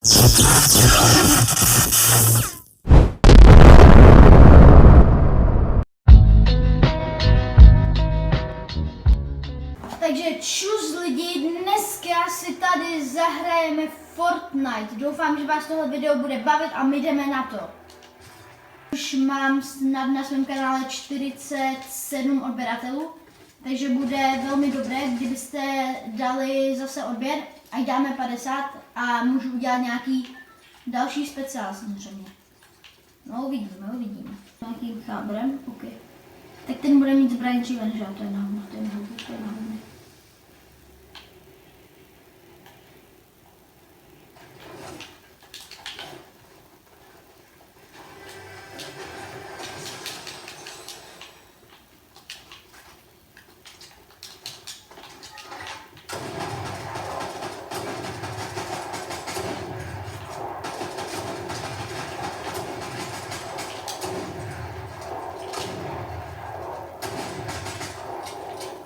Takže čus lidi, dneska si tady zahrajeme Fortnite. Doufám, že vás tohle video bude bavit a my jdeme na to. Už mám snad na svém kanále 47 odběratelů, takže bude velmi dobré, kdybyste dali zase odběr, ať dáme 50 a můžu udělat nějaký další speciál samozřejmě. No uvidíme. Nějakým chábrem, ok. Tak ten bude mít zbraň dříve, než já, to je náhodou, to je náhodou.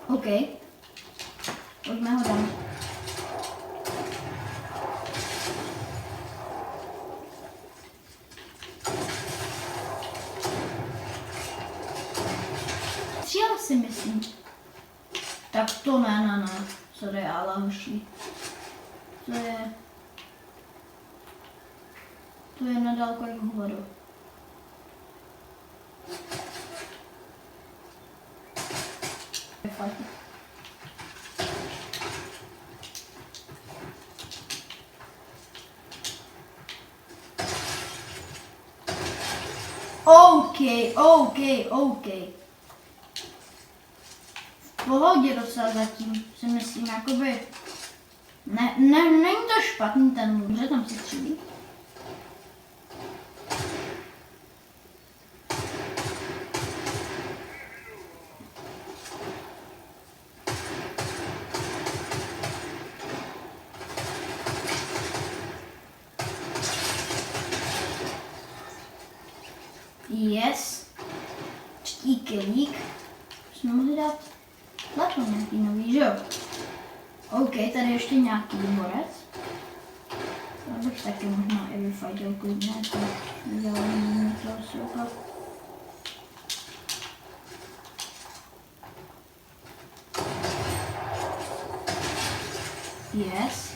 OK. Pojďme ho dát. Střílel si myslím. Tak to ne. Sorry, ale hoší. To je nadálko jak hovado. OK. V pohodě docela zatím, si myslím, jakoby... Není to špatný ten můj, že tam se střílí. Yes. Čtí kilík. Jsme mohli dát platon nějaký nový, že jo? OK, tady ještě nějaký borec. Já bych taky možná i vyfajtil klidně, to dělám toho silka. Yes.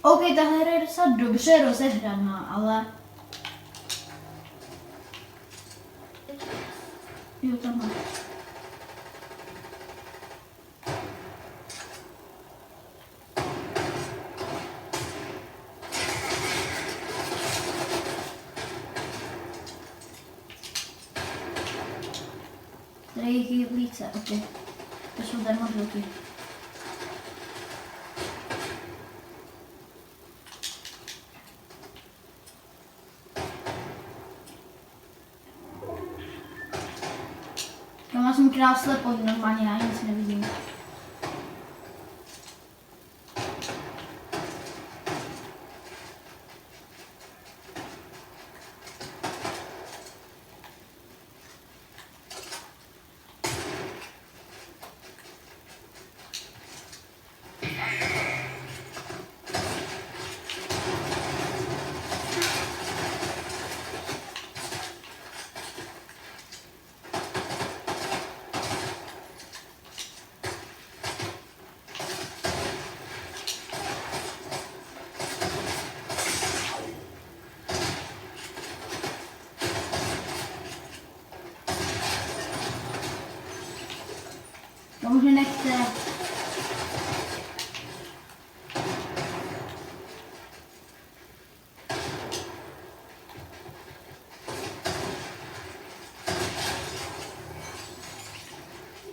OK, tahle hra je docela dobře rozehraná, ale... Jo, tam má. Tady jich je více, OK. To jsou dermodluky. Já jsem král slepou, normálně já nic nevidím. To už nechce.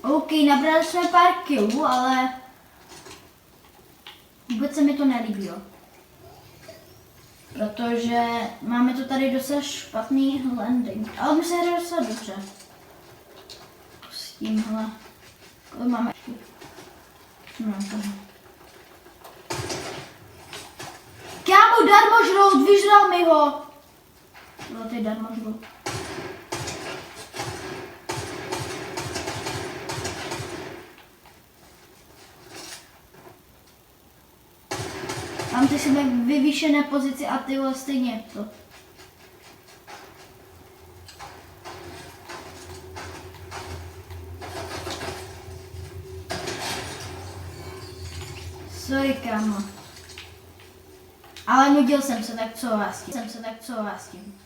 OK, nabrali jsme pár killů, ale vůbec se mi to nelíbilo. Protože máme to tady docela špatný landing, ale my se hraje docela dobře. S tímhle. Kolik máme? No, Kámo, darmo žrout, vyžral mi ho. Bylo to darmo žlu. Mám ty sebe vyvýšené pozici a ty stejně to. Sorry, kámo. Ale nudil jsem se, tak co vás tím.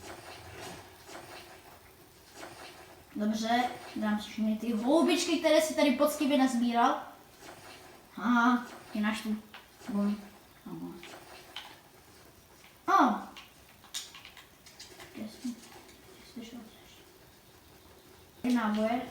Dobře, dám si všechny ty houbičky, které si tady poctivě nazbíral. Aha, ty naštvu. Bum. Náboje.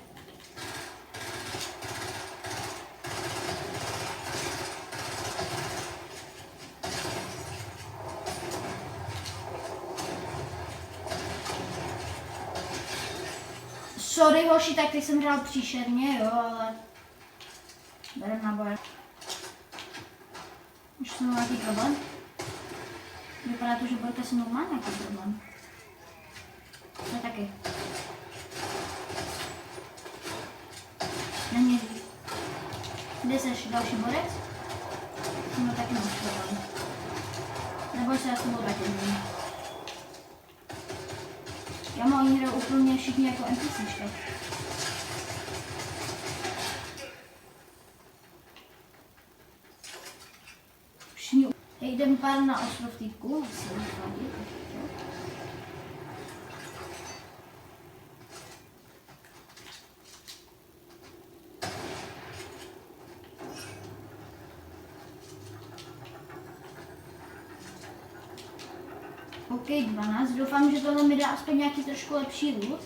Sorry hoši, tak teď jsem hrál příšerně, jo, ale berem náboje. Už jsem nějaký problém? Vypadá to, že Borka se mnou má nějaký problém. To taky. Není. Kde seš? Další borec? No taky máš problém. Neboj se, já s tebou taky nevím. Já mám oni hraju úplně všichni jako NPCčka. Všichni. Jdem pár na ostrov týpku. OK, 12. Doufám, že tohle mi dá aspoň nějaký trošku lepší loot,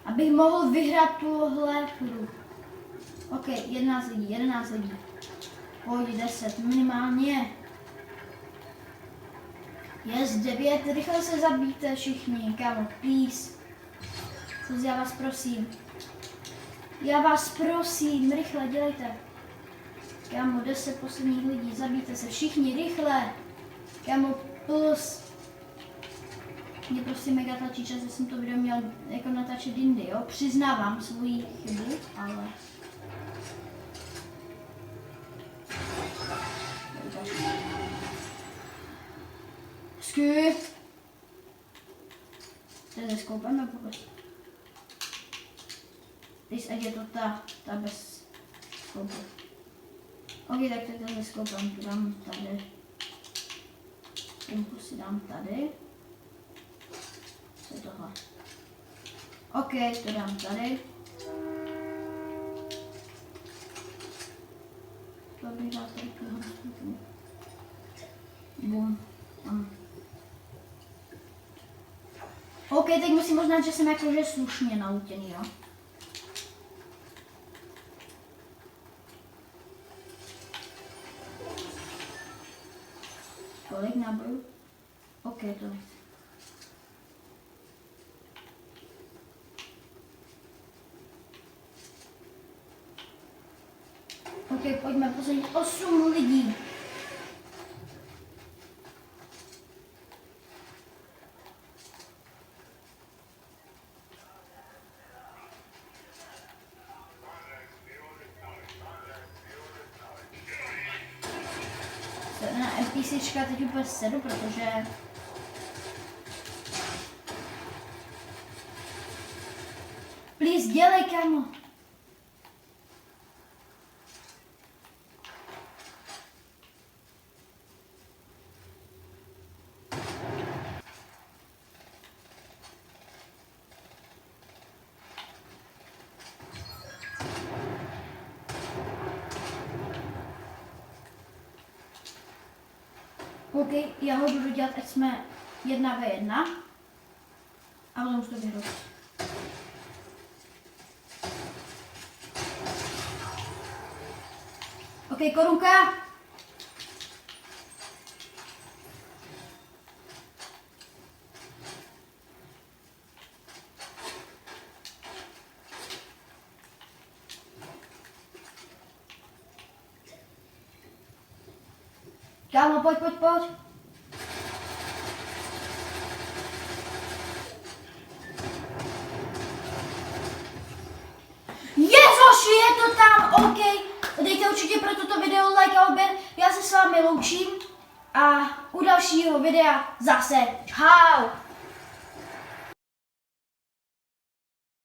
abych mohl vyhrát tuhle hru. OK, 11 lidí. Pojď, 10, minimálně. Yes, 9, rychle se zabijte všichni, kámo, please. Já vás prosím, rychle dělejte. Kámo, 10 posledních lidí, zabijte se všichni, rychle. Kámo, plus. Mě prostě mega tlačí čas, že jsem to video měl jako natáčet jindy, jo? Přiznávám svoji chybu, ale... Sky! Teď zeskoupeme vůbec. Teď ať je to ta bez skoupu. OK, tak teď to zeskoupem, to dám tady. Pumpu si dám tady. Co je tohle? OK, to dám tady. To bych dal tady bum. OK, teď musím uznat, že jsem jakože slušně nautěný, jo. Kolik nábojů? OK, to nechci. OK, pojďme posadit 8 lidí. Na NPCčka teď úplně sedu, protože please, dělej, kámo. OK, já ho budu dělat, ať jsme 1v1 a potom už to vyhru. OK, korunka! Kámo, pojď. určitě pro toto video like a odběr. Já se s vámi loučím a u dalšího videa zase čau.